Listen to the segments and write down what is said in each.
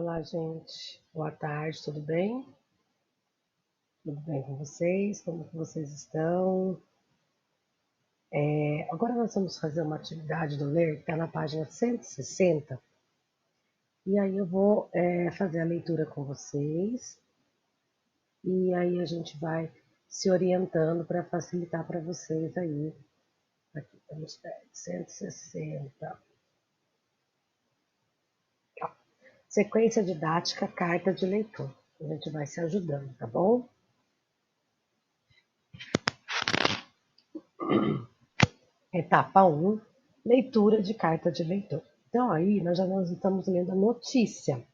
Olá, gente. Boa tarde, tudo bem? Tudo bem com vocês? Como que vocês estão? Agora nós vamos fazer uma atividade do Ler, que está na página 160. E aí eu vou fazer a leitura com vocês. E aí a gente vai se orientando para facilitar para vocês aí. Aqui estamos 160. Ó, sequência didática, carta de leitor. A gente vai se ajudando, tá bom? Etapa 1, leitura de carta de leitor. Então, aí, nós já estamos lendo a notícia.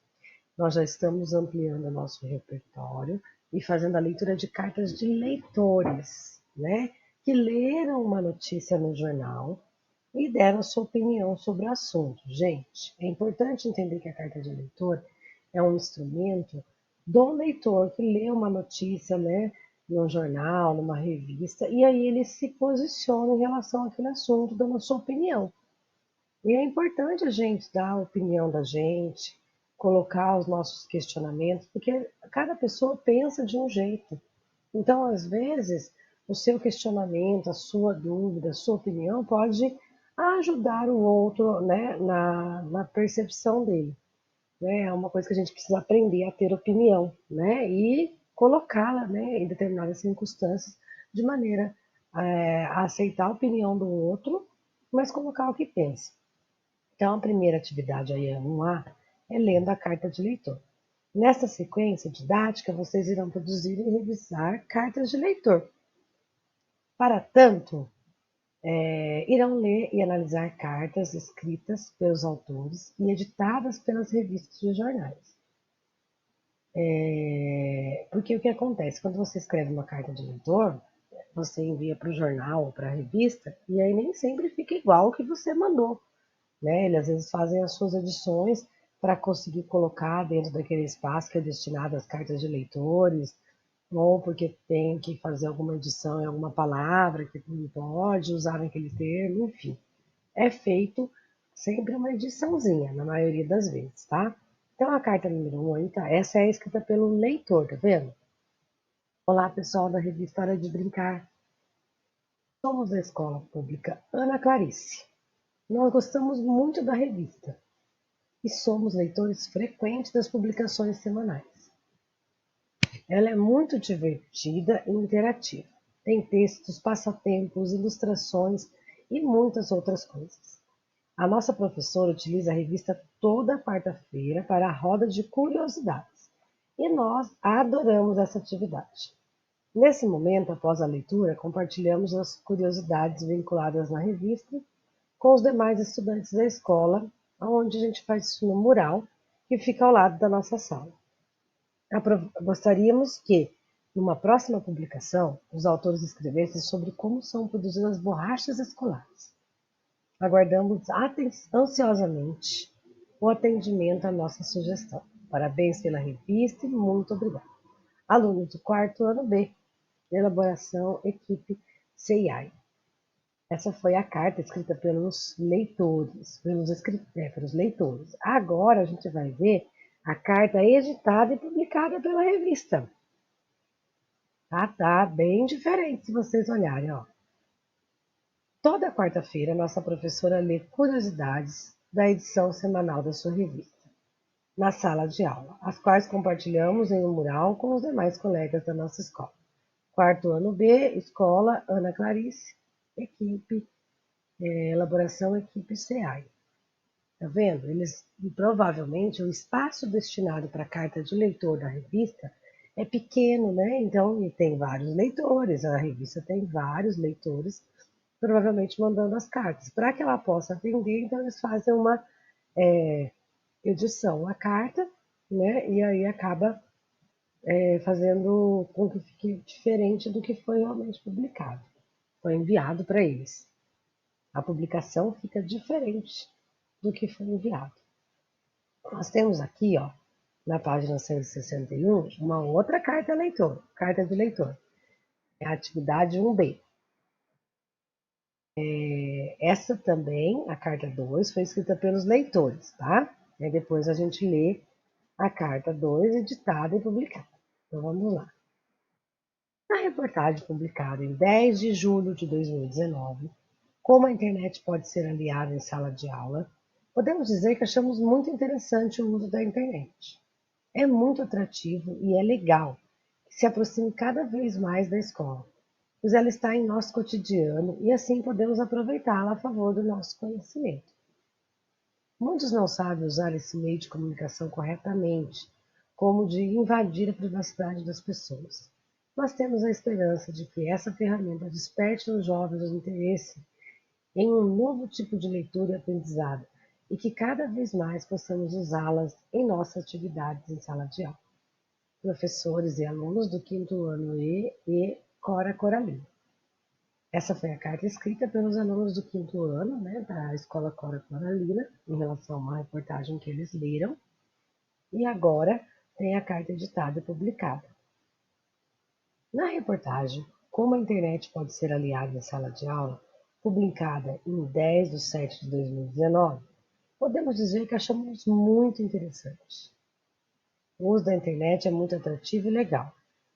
Nós já estamos ampliando o nosso repertório e fazendo a leitura de cartas de leitores, né? Que leram uma notícia no jornal e deram sua opinião sobre o assunto. Gente, é importante entender que a carta de leitor é um instrumento do leitor que lê uma notícia, né, num jornal, numa revista, e aí ele se posiciona em relação àquele assunto, dando a sua opinião. E é importante a gente dar a opinião da gente, colocar os nossos questionamentos, porque cada pessoa pensa de um jeito. Então, às vezes, o seu questionamento, a sua dúvida, a sua opinião pode ajudar o outro, né, na percepção dele. Né? É uma coisa que a gente precisa aprender a ter opinião, né, e colocá-la, né, em determinadas circunstâncias de maneira a aceitar a opinião do outro, mas colocar o que pensa. Então, a primeira atividade aí, é 1A, é lendo a carta de leitor. Nesta sequência didática, vocês irão produzir e revisar cartas de leitor. Para tanto, irão ler e analisar cartas escritas pelos autores e editadas pelas revistas e jornais. Porque o que acontece? Quando você escreve uma carta de leitor, você envia para o jornal ou para a revista, e aí nem sempre fica igual o que você mandou. Né? Eles às vezes fazem as suas edições para conseguir colocar dentro daquele espaço que é destinado às cartas de leitores, ou porque tem que fazer alguma edição em alguma palavra que não pode usar naquele termo, enfim. É feito sempre uma ediçãozinha, na maioria das vezes, tá? Então, a carta número 1, tá? Essa é escrita pelo leitor, tá vendo? Olá, pessoal da revista Hora de Brincar. Somos da Escola Pública Ana Clarice. Nós gostamos muito da revista e somos leitores frequentes das publicações semanais. Ela é muito divertida e interativa. Tem textos, passatempos, ilustrações e muitas outras coisas. A nossa professora utiliza a revista toda quarta-feira para a roda de curiosidades e nós adoramos essa atividade. Nesse momento, após a leitura, compartilhamos as curiosidades vinculadas na revista com os demais estudantes da escola, onde a gente faz isso no mural, que fica ao lado da nossa sala. Gostaríamos que, numa próxima publicação, os autores escrevessem sobre como são produzidas as borrachas escolares. Aguardamos ansiosamente o atendimento à nossa sugestão. Parabéns pela revista e muito obrigado. Alunos do quarto ano B, elaboração equipe CIAI. Essa foi a carta escrita pelos leitores, pelos leitores. Agora a gente vai ver a carta editada e publicada pela revista. Tá bem diferente se vocês olharem, ó. Toda quarta-feira, nossa professora lê curiosidades da edição semanal da sua revista, na sala de aula, as quais compartilhamos em um mural com os demais colegas da nossa escola. Quarto ano B, Escola Ana Clarice, equipe elaboração equipe CEAI. Tá vendo? Eles provavelmente o espaço destinado para a carta de leitor da revista é pequeno, né? Então, tem vários leitores, a revista tem vários leitores, provavelmente mandando as cartas. Para que ela possa atender, então eles fazem uma edição, a carta, né? E aí acaba fazendo com que fique diferente do que foi realmente publicado. Foi enviado para eles. A publicação fica diferente do que foi enviado. Nós temos aqui, ó, na página 161, uma outra carta de leitor. É a atividade 1B. Essa também, a carta 2, foi escrita pelos leitores, tá? Depois a gente lê a carta 2, editada e publicada. Então vamos lá. Na reportagem publicada em 10 de julho de 2019, como a internet pode ser aliada em sala de aula, podemos dizer que achamos muito interessante o uso da internet. É muito atrativo e é legal que se aproxime cada vez mais da escola, pois ela está em nosso cotidiano e assim podemos aproveitá-la a favor do nosso conhecimento. Muitos não sabem usar esse meio de comunicação corretamente, como de invadir a privacidade das pessoas. Nós temos a esperança de que essa ferramenta desperte nos jovens o interesse em um novo tipo de leitura e aprendizado e que cada vez mais possamos usá-las em nossas atividades em sala de aula. Professores e alunos do quinto ano e Cora Coralina. Essa foi a carta escrita pelos alunos do quinto ano, né, da Escola Cora Coralina, em relação a uma reportagem que eles leram, e agora tem a carta editada e publicada. Na reportagem, como a internet pode ser aliada em sala de aula, publicada em 10 de 7 de 2019, podemos dizer que achamos muito interessante. O uso da internet é muito atrativo e legal.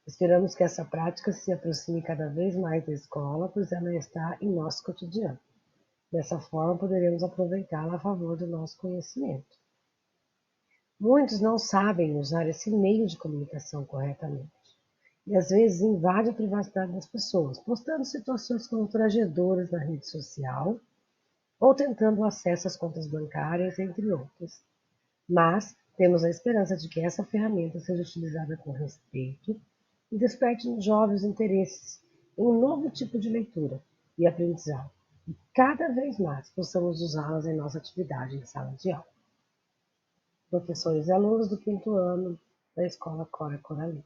Esperamos que essa prática se aproxime cada vez mais da escola, pois ela está em nosso cotidiano. Dessa forma, poderemos aproveitá-la a favor do nosso conhecimento. Muitos não sabem usar esse meio de comunicação corretamente e às vezes invade a privacidade das pessoas, postando situações constrangedoras na rede social ou tentando acesso às contas bancárias, entre outras. Mas temos a esperança de que essa ferramenta seja utilizada com respeito e desperte nos jovens interesses em um novo tipo de leitura e aprendizado. E cada vez mais possamos usá-las em nossa atividade em sala de aula. Professores e alunos do quinto ano da Escola Cora Coralina.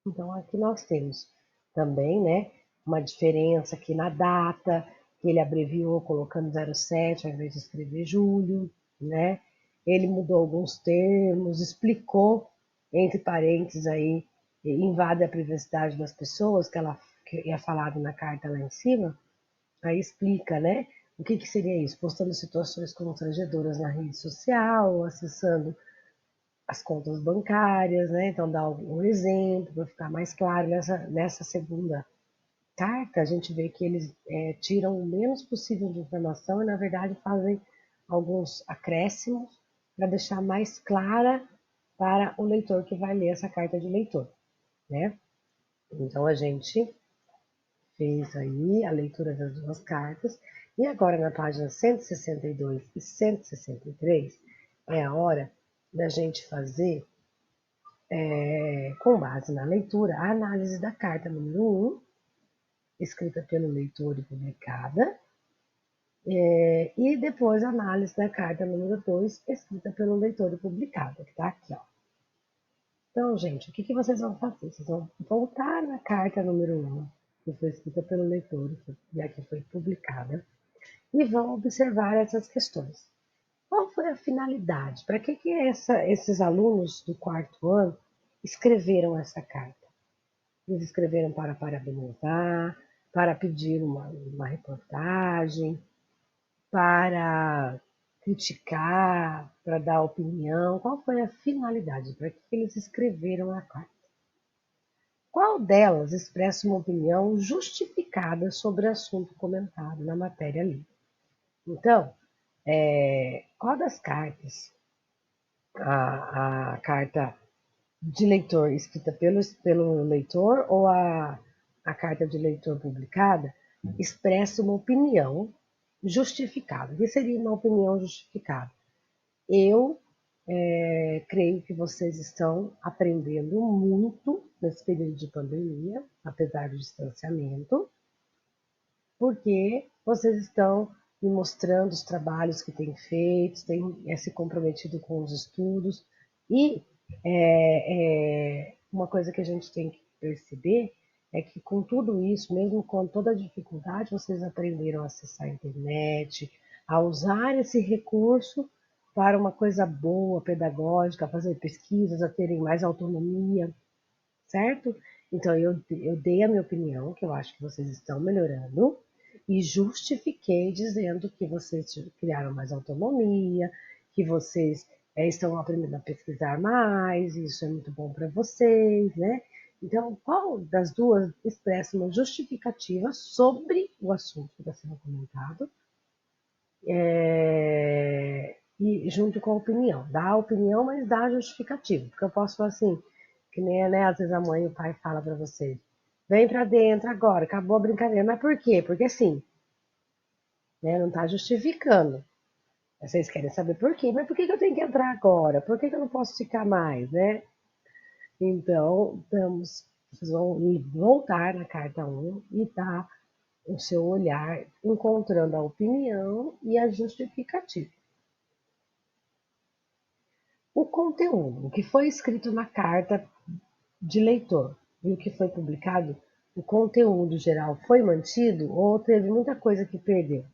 Então, aqui nós temos também, né, uma diferença aqui na data, que ele abreviou colocando 07 ao invés de escrever julho, né? Ele mudou alguns termos, explicou, entre parênteses aí, invade a privacidade das pessoas, que é falado na carta lá em cima, aí explica, né? O que seria isso? Postando situações constrangedoras na rede social, acessando as contas bancárias, né? Então, dá um exemplo para ficar mais claro. Nessa segunda carta, a gente vê que eles tiram o menos possível de informação e, na verdade, fazem alguns acréscimos para deixar mais clara para o leitor que vai ler essa carta de leitor, né? Então, a gente fez aí a leitura das duas cartas e agora na página 162 e 163 é a hora da gente fazer com base na leitura, a análise da carta número 1, escrita pelo leitor e publicada, e depois a análise da carta número 2, escrita pelo leitor e publicada, que está aqui, ó. Então, gente, o que vocês vão fazer? Vocês vão voltar na carta número 1, que foi escrita pelo leitor e aqui foi publicada, e vão observar essas questões. Qual foi a finalidade? Para que esses alunos do quarto ano escreveram essa carta? Eles escreveram para parabenizar, para pedir uma reportagem, para criticar, para dar opinião. Qual foi a finalidade? Para que eles escreveram a carta? Qual delas expressa uma opinião justificada sobre o assunto comentado na matéria ali? Então, qual das cartas, a carta de leitor escrita pelo leitor ou a carta de leitor publicada expressa uma opinião justificada? O que seria uma opinião justificada? Eu creio que vocês estão aprendendo muito nesse período de pandemia, apesar do distanciamento, porque vocês estão me mostrando os trabalhos que têm feito, têm se comprometido com os estudos. E uma coisa que a gente tem que perceber é que com tudo isso, mesmo com toda a dificuldade, vocês aprenderam a acessar a internet, a usar esse recurso para uma coisa boa, pedagógica, a fazer pesquisas, a terem mais autonomia, certo? Então, eu dei a minha opinião, que eu acho que vocês estão melhorando, e justifiquei dizendo que vocês criaram mais autonomia, que vocês estão aprendendo a pesquisar mais, isso é muito bom para vocês, né? Então, qual das duas expressa uma justificativa sobre o assunto que está sendo comentado, e junto com a opinião. Dá a opinião, mas dá a justificativa. Porque eu posso falar assim, que nem, né, às vezes a mãe e o pai falam para você, vem para dentro agora, acabou a brincadeira. Mas por quê? Porque assim, né, não está justificando. Vocês querem saber por quê? Mas por que eu tenho que entrar agora? Por que eu não posso ficar mais, né? Então, vocês vão voltar na carta 1 e dar o seu olhar encontrando a opinião e a justificativa. O conteúdo, o que foi escrito na carta de leitor e o que foi publicado, o conteúdo geral foi mantido ou teve muita coisa que perdeu?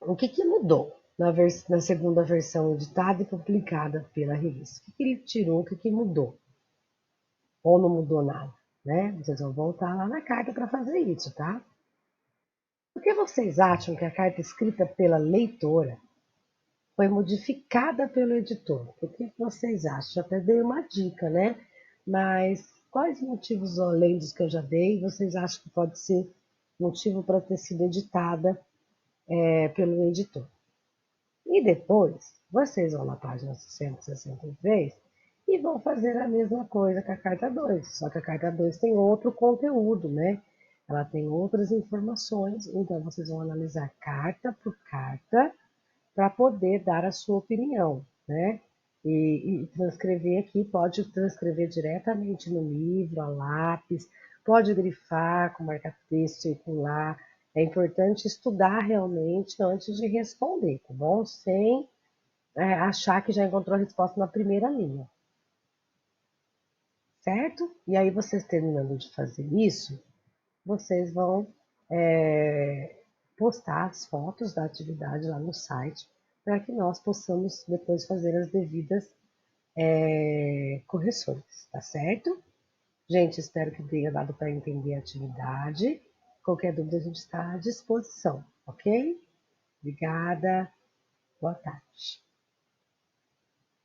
O que mudou na segunda versão editada e publicada pela revista? O que ele tirou, o que mudou? Ou não mudou nada? Né? Vocês vão voltar lá na carta para fazer isso, tá? Por que vocês acham que a carta escrita pela leitora foi modificada pelo editor? O que vocês acham? Até dei uma dica, né? Mas quais motivos, além dos que eu já dei, vocês acham que pode ser motivo para ter sido editada pelo editor? E depois, vocês vão na página 163 e vão fazer a mesma coisa com a carta 2. Só que a carta 2 tem outro conteúdo, né? Ela tem outras informações, então vocês vão analisar carta por carta para poder dar a sua opinião, né? E transcrever aqui, pode transcrever diretamente no livro, a lápis, pode grifar com marca-texto circular. É importante estudar realmente antes de responder, tá bom? Sem achar que já encontrou a resposta na primeira linha, certo? E aí, vocês terminando de fazer isso, vocês vão postar as fotos da atividade lá no site para que nós possamos depois fazer as devidas correções, tá certo? Gente, espero que tenha dado para entender a atividade. Qualquer dúvida a gente está à disposição, ok? Obrigada, boa tarde.